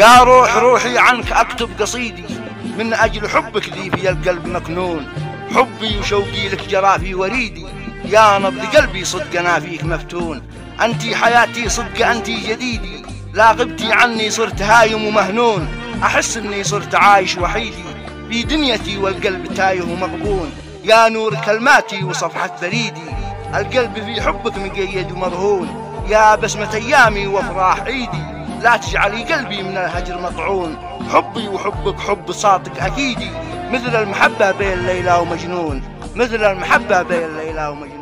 يا روح روحي عنك أكتب قصيدي، من أجل حبك ذي في القلب مكنون. حبي وشوقي لك جرى في وريدي، يا نبض قلبي صدق أنا فيك مفتون. أنتي حياتي صدق أنتي جديدي، لا غبتي عني صرت هايم ومهنون. أحس إني صرت عايش وحيدي في دنيتي والقلب تايه ومغبون. يا نور كلماتي وصفحة بريدي، القلب في حبك مقيد ومرهون. يا بسمة أيامي وأفراح عيدي، لا تجعلي قلبي من الهجر مطعون. حبي وحبك حب صادق أكيدي، مثل المحبة بين ليلى ومجنون، مثل المحبة بين ليلى ومجنون.